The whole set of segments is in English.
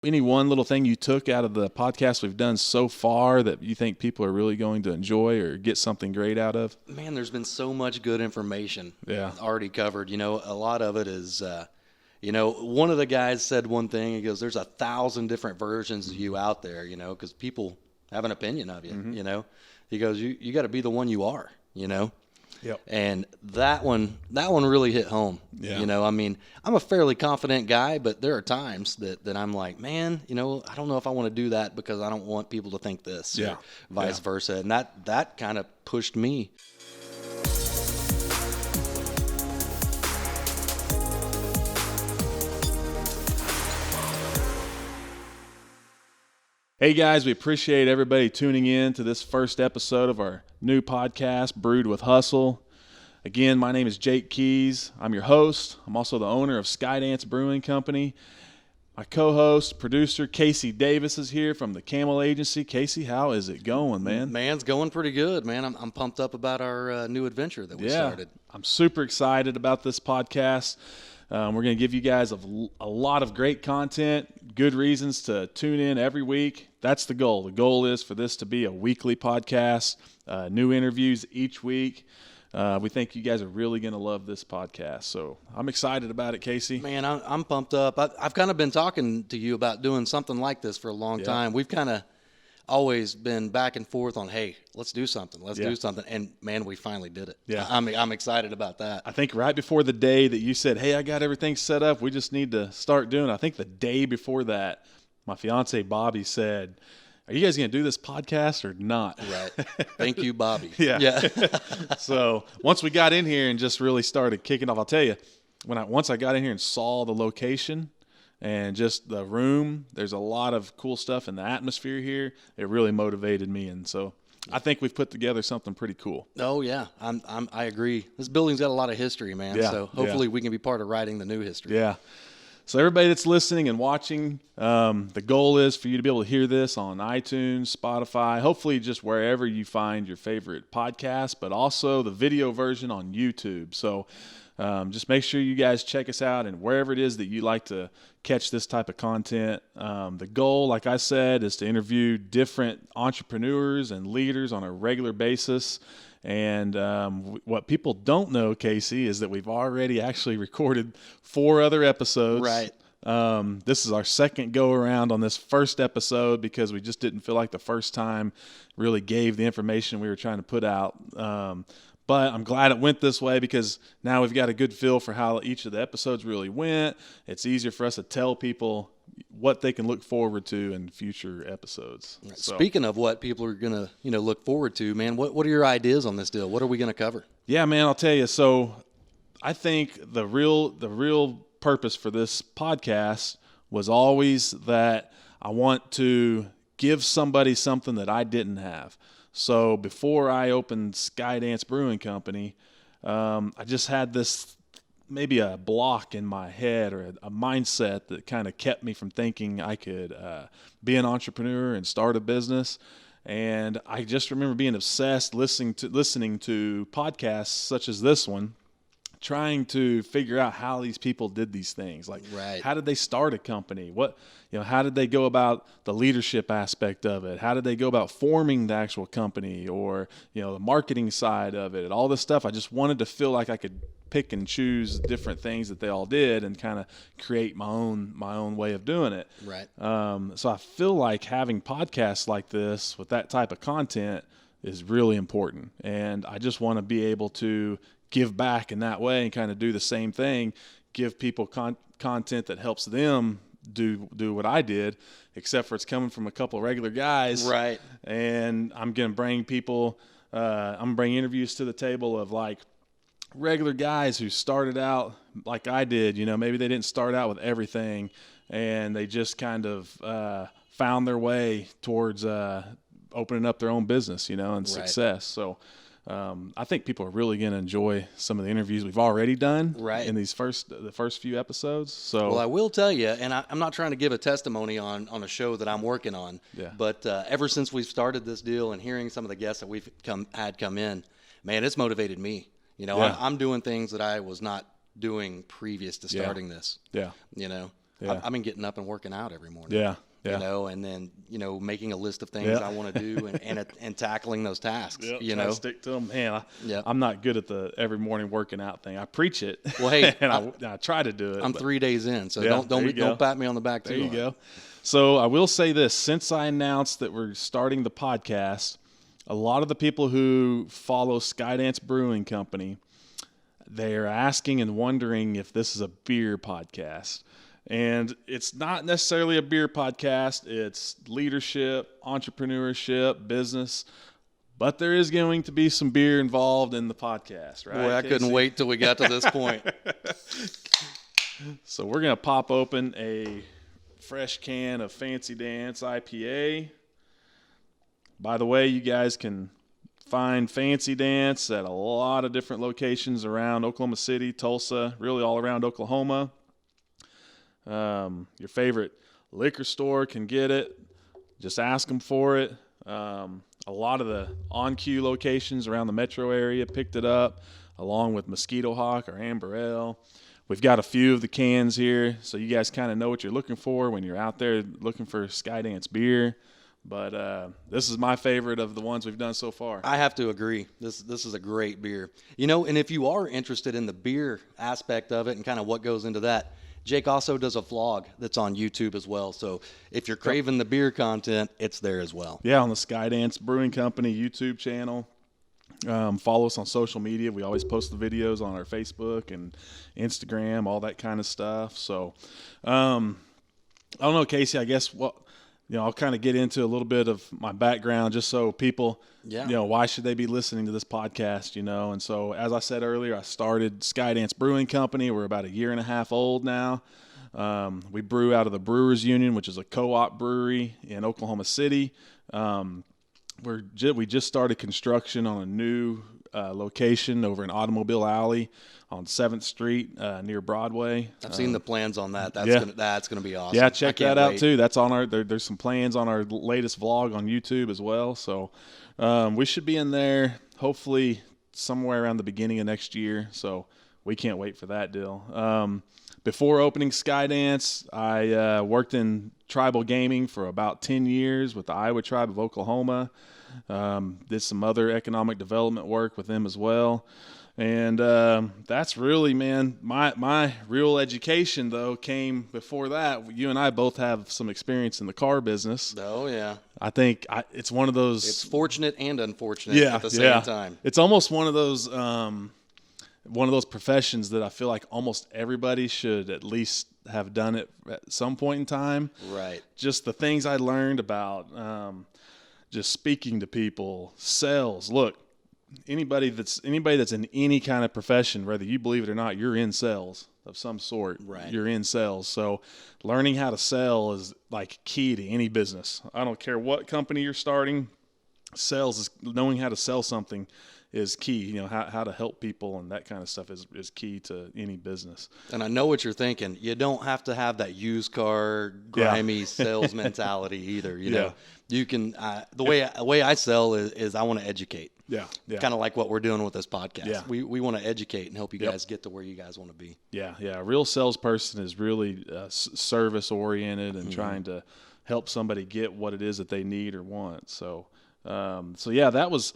Any one little thing you took out of the podcast we've done so far that you think people are really going to enjoy or get something great out of? Man, there's been so much good information already covered. A lot of it is, one of the guys said one thing. He goes, there's 1,000 different versions of you out there, because people have an opinion of you, He goes, you got to be the one you are, Yep. And that one really hit home. Yeah. I'm a fairly confident guy, but there are times that I'm like, man, I don't know if I want to do that because I don't want people to think this, or vice versa. And that kind of pushed me. Hey guys, we appreciate everybody tuning in to this first episode of our new podcast, Brewed with Hustle. Again, my name is Jake Keys. I'm your host. I'm also the owner of Skydance Brewing Company. My co-host, producer, Casey Davis is here from the Camel Agency. Casey, how is it going, man? Man's going pretty good, man. I'm pumped up about our new adventure that we started. I'm super excited about this podcast. We're going to give you guys a lot of great content, good reasons to tune in every week. That's the goal. The goal is for this to be a weekly podcast, new interviews each week. We think you guys are really going to love this podcast. So I'm excited about it, Casey. Man, I'm pumped up. I've kind of been talking to you about doing something like this for a long time. We've kind of always been back and forth on, hey, let's do something. Let's do something. And, man, we finally did it. Yeah. I'm excited about that. I think right before the day that you said, hey, I got everything set up, we just need to start doing it. I think the day before that, my fiance Bobby said, are you guys going to do this podcast or not? Right. Thank you, Bobby. Yeah. So once we got in here and just really started kicking off, I'll tell you, once I got in here and saw the location and just the room, there's a lot of cool stuff in the atmosphere here. It really motivated me. And so I think we've put together something pretty cool. Oh, yeah. I agree. This building's got a lot of history, man. Yeah, so hopefully we can be part of writing the new history. Yeah. So everybody that's listening and watching, the goal is for you to be able to hear this on iTunes, Spotify, hopefully just wherever you find your favorite podcast, but also the video version on YouTube. So just make sure you guys check us out and wherever it is that you like to catch this type of content. The goal, like I said, is to interview different entrepreneurs and leaders on a regular basis. And what people don't know, Casey, is that we've already actually recorded 4 other episodes. Right. This is our second go around on this first episode because we just didn't feel like the first time really gave the information we were trying to put out. But I'm glad it went this way because now we've got a good feel for how each of the episodes really went. It's easier for us to tell people what they can look forward to in future episodes. So, speaking of what people are going to, look forward to, man, what are your ideas on this deal? What are we going to cover? Yeah, man, I'll tell you. So I think the real purpose for this podcast was always that I want to give somebody something that I didn't have. So before I opened Skydance Brewing Company, I just had this maybe a block in my head or a mindset that kind of kept me from thinking I could be an entrepreneur and start a business. And I just remember being obsessed listening to podcasts such as this one, trying to figure out how these people did these things. Like, How did they start a company? How did they go about the leadership aspect of it? How did they go about forming the actual company or, the marketing side of it and all this stuff? I just wanted to feel like I could pick and choose different things that they all did and kind of create my own way of doing it. Right. So I feel like having podcasts like this with that type of content is really important. And I just want to be able to give back in that way and kind of do the same thing, give people content that helps them do what I did, except for it's coming from a couple of regular guys. Right. And I'm going to bring people, I'm going to bring interviews to the table of like regular guys who started out like I did. Maybe they didn't start out with everything and they just kind of found their way towards opening up their own business, and success. So I think people are really going to enjoy some of the interviews we've already done in these the first few episodes. So, well, I will tell you, and I'm not trying to give a testimony on a show that I'm working on, but ever since we've started this deal and hearing some of the guests that we've had come in, man, it's motivated me. I'm doing things that I was not doing previous to starting this. Yeah. I've been getting up and working out every morning. Yeah. You know, and then, making a list of things I want to do and tackling those tasks, Try to stick to them. Man, I'm not good at the every morning working out thing. I preach it. Well, hey, and I try to do it. I'm 3 days in, so don't pat me on the back too hard. There you go. So I will say this, since I announced that we're starting the podcast, a lot of the people who follow Skydance Brewing Company, they're asking and wondering if this is a beer podcast. And it's not necessarily a beer podcast. It's leadership, entrepreneurship, business. But there is going to be some beer involved in the podcast, right? Boy, I couldn't wait till we got to this point. So we're going to pop open a fresh can of Fancy Dance IPA. By the way, you guys can find Fancy Dance at a lot of different locations around Oklahoma City, Tulsa, really all around Oklahoma. Your favorite liquor store can get it. Just ask them for it. A lot of the on-cue locations around the metro area picked it up, along with Mosquito Hawk or Amber Ale. We've got a few of the cans here, so you guys kind of know what you're looking for when you're out there looking for Skydance beer. But this is my favorite of the ones we've done so far. I have to agree. This is a great beer. And if you are interested in the beer aspect of it and kind of what goes into that, Jake also does a vlog that's on YouTube as well. So if you're craving the beer content, it's there as well. Yeah, on the Skydance Brewing Company YouTube channel. Follow us on social media. We always post the videos on our Facebook and Instagram, all that kind of stuff. So I don't know, Casey, I guess I'll kind of get into a little bit of my background just so people, why should they be listening to this podcast, And so, as I said earlier, I started Skydance Brewing Company. We're about a year and a half old now. We brew out of the Brewers Union, which is a co-op brewery in Oklahoma City. We just started construction on a new location over in Automobile Alley on 7th Street near Broadway. I've seen the plans on that. That's gonna be awesome. Yeah, check that out too. That's on there's some plans on our latest vlog on YouTube as well. So we should be in there hopefully somewhere around the beginning of next year. So we can't wait for that deal. Before opening Skydance, I worked in tribal gaming for about 10 years with the Iowa Tribe of Oklahoma. Did some other economic development work with them as well. And that's really, man, my real education, though, came before that. You and I both have some experience in the car business. Oh, yeah. I think it's one of those. It's fortunate and unfortunate at the same time. It's almost one of those professions that I feel like almost everybody should at least have done it at some point in time. Right. Just the things I learned about just speaking to people, sales. Look, anybody that's in any kind of profession, whether you believe it or not, you're in sales of some sort. Right. You're in sales. So learning how to sell is like key to any business. I don't care what company you're starting. Sales is knowing how to sell something is key. How to help people and that kind of stuff is key to any business. And I know what you're thinking. You don't have to have that used car grimy sales mentality either. You know, you can. The way I sell is I want to educate. Yeah. Kind of like what we're doing with this podcast. Yeah. We want to educate and help you guys get to where you guys want to be. Yeah. A real salesperson is really service oriented and trying to help somebody get what it is that they need or want. So that was.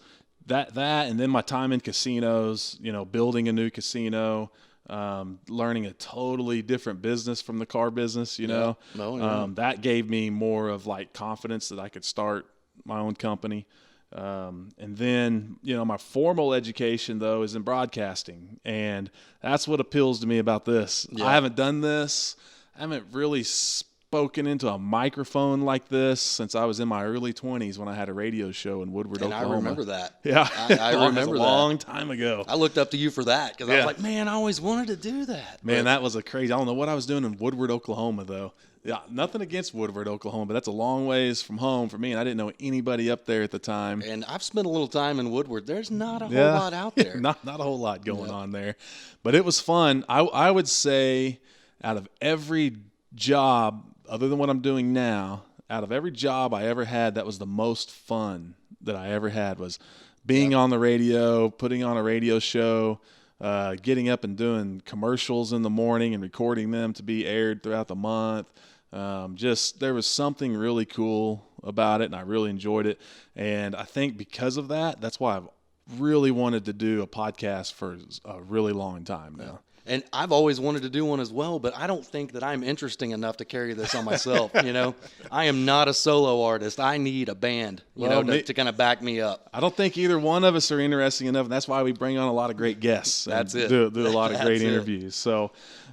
That and then my time in casinos, building a new casino, learning a totally different business from the car business, that gave me more of like confidence that I could start my own company. And then, my formal education though is in broadcasting, and that's what appeals to me about this. I haven't done this. I haven't really spoken into a microphone like this since I was in my early 20s when I had a radio show in Woodward, Oklahoma. I remember that. Yeah. I remember that. A long time ago. I looked up to you for that because I was like, man, I always wanted to do that. Man, that was I don't know what I was doing in Woodward, Oklahoma, though. Yeah, nothing against Woodward, Oklahoma, but that's a long ways from home for me, and I didn't know anybody up there at the time. And I've spent a little time in Woodward. There's not a whole lot out there. not a whole lot going on there. But it was fun. I would say out of every job other than what I'm doing now, out of every job I ever had, that was the most fun that I ever had was being on the radio, putting on a radio show, getting up and doing commercials in the morning and recording them to be aired throughout the month. Just there was something really cool about it, and I really enjoyed it. And I think because of that, that's why I've really wanted to do a podcast for a really long time now. And I've always wanted to do one as well, but I don't think that I'm interesting enough to carry this on myself. I am not a solo artist. I need a band, to kind of back me up. I don't think either one of us are interesting enough, and that's why we bring on a lot of great guests. That's it. Do a lot of great interviews. So,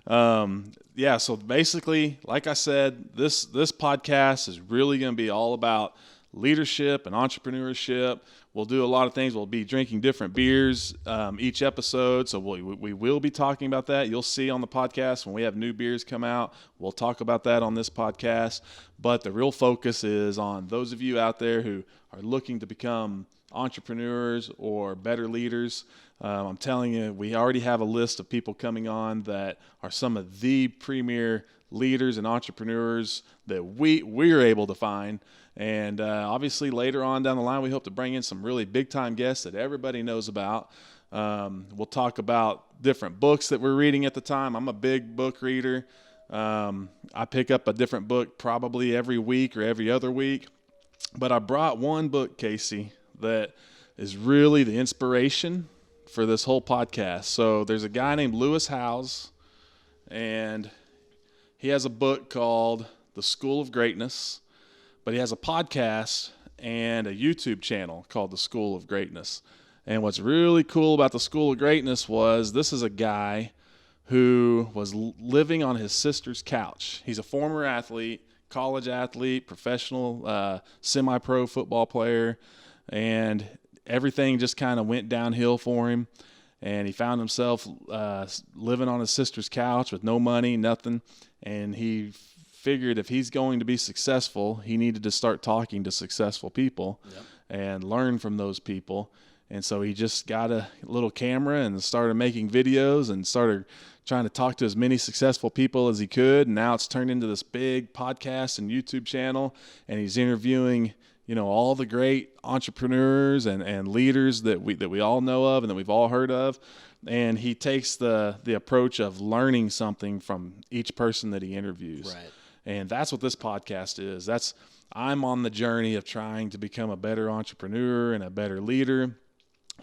so basically, like I said, this podcast is really going to be all about leadership and entrepreneurship. We'll do a lot of things. We'll be drinking different beers each episode, so we will be talking about that. You'll see on the podcast when we have new beers come out. We'll talk about that on this podcast. But the real focus is on those of you out there who are looking to become entrepreneurs or better leaders. I'm telling you, we already have a list of people coming on that are some of the premier leaders and entrepreneurs that we're able to find. And obviously later on down the line, we hope to bring in some really big-time guests that everybody knows about. We'll talk about different books that we're reading at the time. I'm a big book reader. I pick up a different book probably every week or every other week. But I brought one book, Casey, that is really the inspiration for this whole podcast. So there's a guy named Lewis Howes, and he has a book called The School of Greatness. But he has a podcast and a YouTube channel called The School of Greatness. And what's really cool about The School of Greatness was this is a guy who was living on his sister's couch. He's a former athlete, college athlete, professional, semi-pro football player, and everything just kind of went downhill for him. And he found himself living on his sister's couch with no money, nothing, and he figured if he's going to be successful, he needed to start talking to successful people and learn from those people. And so he just got a little camera and started making videos and started trying to talk to as many successful people as he could. And now it's turned into this big podcast and YouTube channel, and he's interviewing, all the great entrepreneurs and leaders that we all know of and that we've all heard of. And he takes the approach of learning something from each person that he interviews. Right. And that's what this podcast is. I'm on the journey of trying to become a better entrepreneur and a better leader.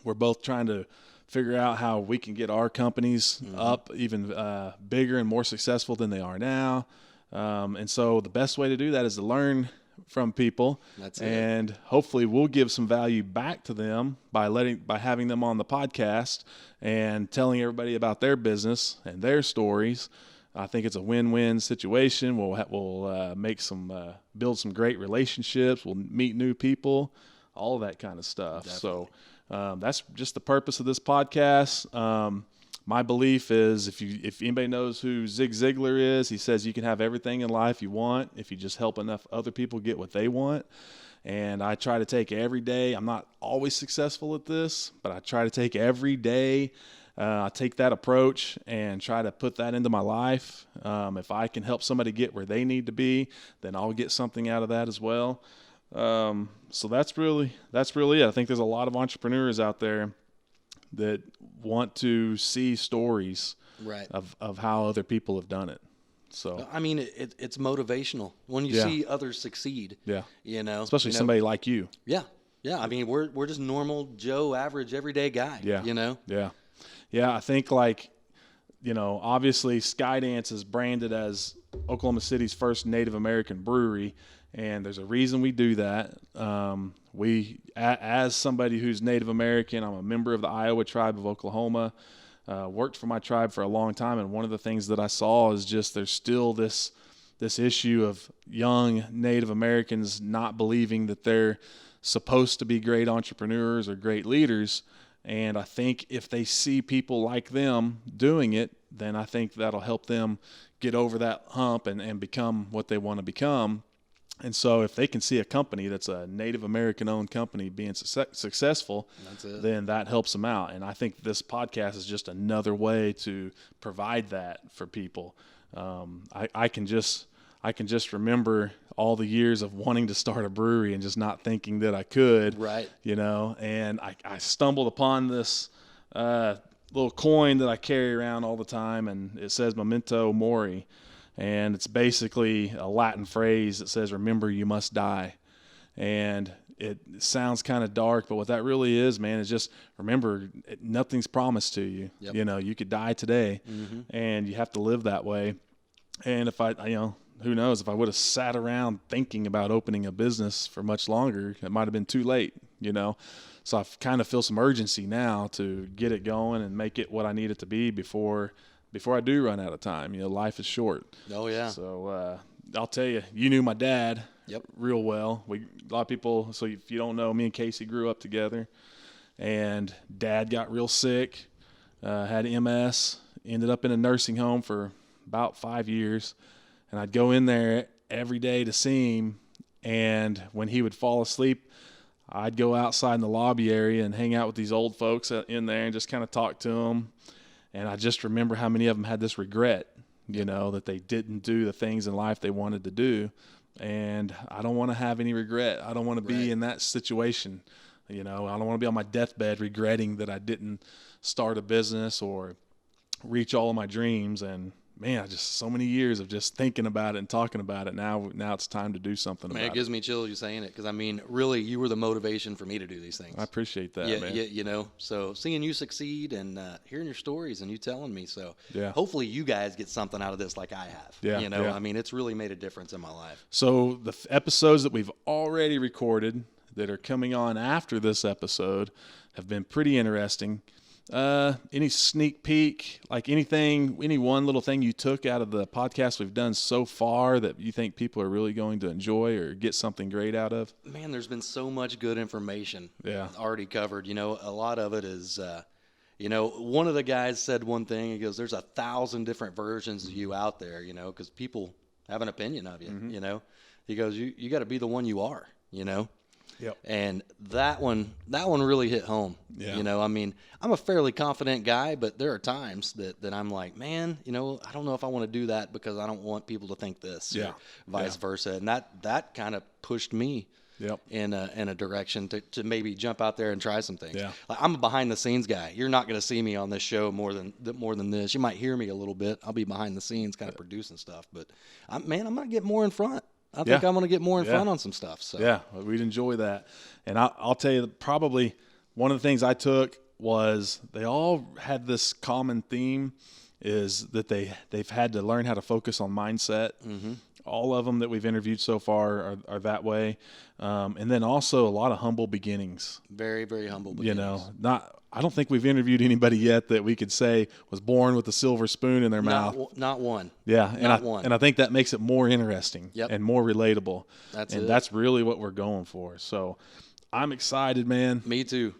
We're both trying to figure out how we can get our companies up even bigger and more successful than they are now. And so the best way to do that is to learn from people. That's it. And hopefully we'll give some value back to them by having them on the podcast and telling everybody about their business and their stories. I think it's a win-win situation. We'll build some great relationships. We'll meet new people, all of that kind of stuff. Definitely. So that's just the purpose of this podcast. My belief is if anybody knows who Zig Ziglar is, he says you can have everything in life you want if you just help enough other people get what they want. And I try to take every day. I'm not always successful at this, but I try to take every day. I take that approach and try to put that into my life. If I can help somebody get where they need to be, then I'll get something out of that as well. So that's really it. I think there's a lot of entrepreneurs out there that want to see stories of how other people have done it. So I mean, it's motivational when you see others succeed. Yeah, especially somebody like you. Yeah. I mean, we're just normal Joe, average, everyday guy. Yeah. Yeah, I think obviously Skydance is branded as Oklahoma City's first Native American brewery, and there's a reason we do that. As somebody who's Native American, I'm a member of the Iowa tribe of Oklahoma, worked for my tribe for a long time, and one of the things that I saw is just there's still this issue of young Native Americans not believing that they're supposed to be great entrepreneurs or great leaders. And I think if they see people like them doing it, then I think that'll help them get over that hump and become what they want to become. And so if they can see a company that's a Native American-owned company being successful, then that helps them out. And I think this podcast is just another way to provide that for people. I can just remember all the years of wanting to start a brewery and just not thinking that I could. Right. And I stumbled upon this little coin that I carry around all the time, and it says Memento Mori, and it's basically a Latin phrase that says, remember you must die. And it sounds kind of dark, but what that really is, man, is just remember nothing's promised to you. Yep. You know, you could die today, and you have to live that way. And if who knows, if I would have sat around thinking about opening a business for much longer, it might have been too late, you know. So I kind of feel some urgency now to get it going and make it what I need it to be before I do run out of time. You know, life is short. Oh, yeah. So I'll tell you, you knew my dad real well. A lot of people, so if you don't know, me and Casey grew up together. And Dad got real sick, had MS, ended up in a nursing home for about 5 years. And I'd go in there every day to see him. And when he would fall asleep, I'd go outside in the lobby area and hang out with these old folks in there and just kind of talk to them. And I just remember how many of them had this regret, you know, that they didn't do the things in life they wanted to do. And I don't want to have any regret. I don't want to be in that situation. You know, I don't want to be on my deathbed regretting that I didn't start a business or reach all of my dreams. And man, just so many years of just thinking about it and talking about it. Now it's time to do something about it. Man, it gives me chills you saying it, because I mean, really, you were the motivation for me to do these things. I appreciate that, man. Yeah, you know, so seeing you succeed and hearing your stories and you telling me, so yeah. Hopefully you guys get something out of this like I have. Yeah, you know, yeah. I mean, it's really made a difference in my life. So the episodes that we've already recorded that are coming on after this episode have been pretty interesting. Any sneak peek, like any one little thing you took out of the podcast we've done so far that you think people are really going to enjoy or get something great out of? Man, there's been so much good information already covered. You know, a lot of it is, you know, one of the guys said one thing. He goes, there's 1,000 different versions of you out there, you know, because people have an opinion of you, you know. He goes, you got to be the one you are, you know. Yep. And that one really hit home. Yeah. You know, I mean, I'm a fairly confident guy, but there are times that I'm like, man, you know, I don't know if I want to do that because I don't want people to think this. Yeah. Or vice versa. And that kind of pushed me in a direction to maybe jump out there and try some things. Yeah. Like, I'm a behind the scenes guy. You're not going to see me on this show more than this. You might hear me a little bit. I'll be behind the scenes kind of producing stuff, but I'm going to get more in front. I think I'm going to get more in front on some stuff. So yeah, we'd enjoy that. And I'll tell you, probably one of the things I took was they all had this common theme, is that they've had to learn how to focus on mindset. Mm-hmm. All of them that we've interviewed so far are that way. And then also a lot of humble beginnings. Very, very humble beginnings. You know, I don't think we've interviewed anybody yet that we could say was born with a silver spoon in their mouth. Not one. Yeah, and I think that makes it more interesting and more relatable. That's really what we're going for. So I'm excited, man. Me too.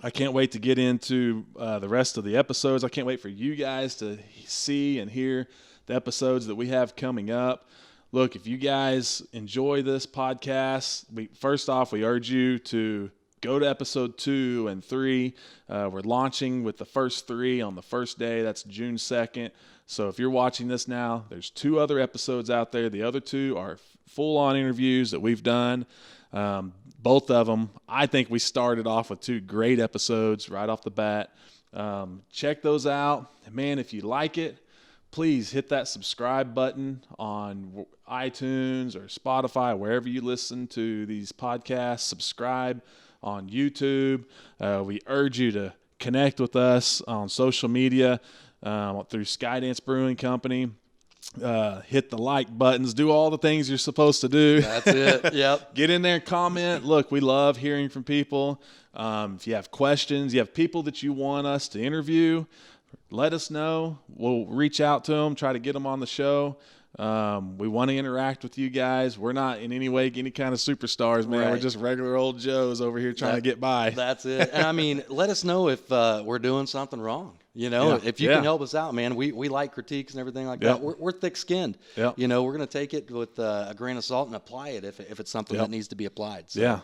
I can't wait to get into the rest of the episodes. I can't wait for you guys to see and hear the episodes that we have coming up. Look, if you guys enjoy this podcast, first off, we urge you to go to episode 2 and 3. We're launching with the first 3 on the first day. That's June 2nd. So if you're watching this now, there's 2 other episodes out there. The other 2 are full-on interviews that we've done. Both of them, I think we started off with 2 great episodes right off the bat. Check those out. Man, if you like it, please hit that subscribe button on iTunes or Spotify, wherever you listen to these podcasts. Subscribe on YouTube. We urge you to connect with us on social media through Skydance Brewing Company. Hit the like buttons. Do all the things you're supposed to do. That's it. Yep. Get in there and comment. Look, we love hearing from people. If you have questions, you have people that you want us to interview, let us know. We'll reach out to them, try to get them on the show. We want to interact with you guys. We're not in any way any kind of superstars, man. Right. We're just regular old Joes over here trying to get by. That's it. And I mean, let us know if we're doing something wrong. You know, if you can help us out, man, we like critiques and everything like that. We're thick-skinned. You know, we're going to take it with a grain of salt and apply it if it's something that needs to be applied. So,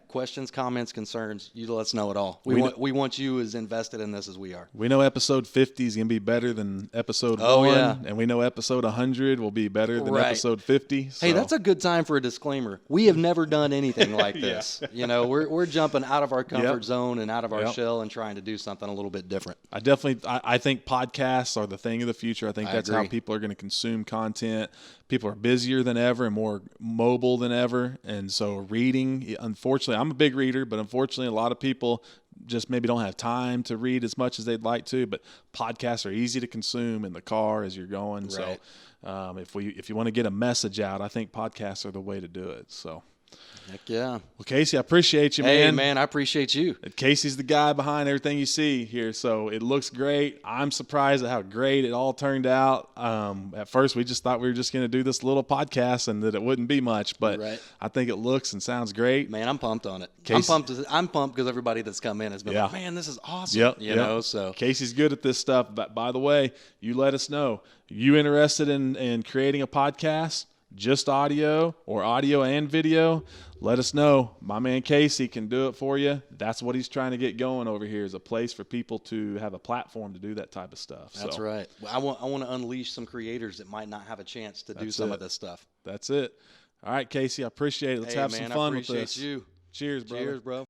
questions, comments, concerns, you let us know it all. We want you as invested in this as we are. We know episode 50 is going to be better than episode 1, and we know episode 100 will be better than episode 50. So. Hey, that's a good time for a disclaimer. We have never done anything like this. You know, we're jumping out of our comfort zone and out of our shell and trying to do something a little bit different. I definitely definitely, I think podcasts are the thing of the future. I think that's how people are going to consume content. People are busier than ever and more mobile than ever. And so reading, unfortunately, I'm a big reader, but unfortunately a lot of people just maybe don't have time to read as much as they'd like to, but podcasts are easy to consume in the car as you're going. Right. So if you want to get a message out, I think podcasts are the way to do it. So. Heck yeah. Well, Casey, I appreciate you, man. Hey, man, I appreciate you. Casey's the guy behind everything you see here, so it looks great. I'm surprised at how great it all turned out. At first, we just thought we were just going to do this little podcast and that it wouldn't be much, but I think it looks and sounds great. Man, I'm pumped on it. I'm pumped because everybody that's come in has been like, man, this is awesome. Yep, you know, so. Casey's good at this stuff. But by the way, you let us know. You interested in creating a podcast? Just audio or audio and video, let us know. My man Casey can do it for you. That's what he's trying to get going over here, is a place for people to have a platform to do that type of stuff. That's right. I want to unleash some creators that might not have a chance to do some of this stuff. That's it. All right, Casey, I appreciate it. Let's have some fun with this. You. Cheers, brother. Cheers, bro.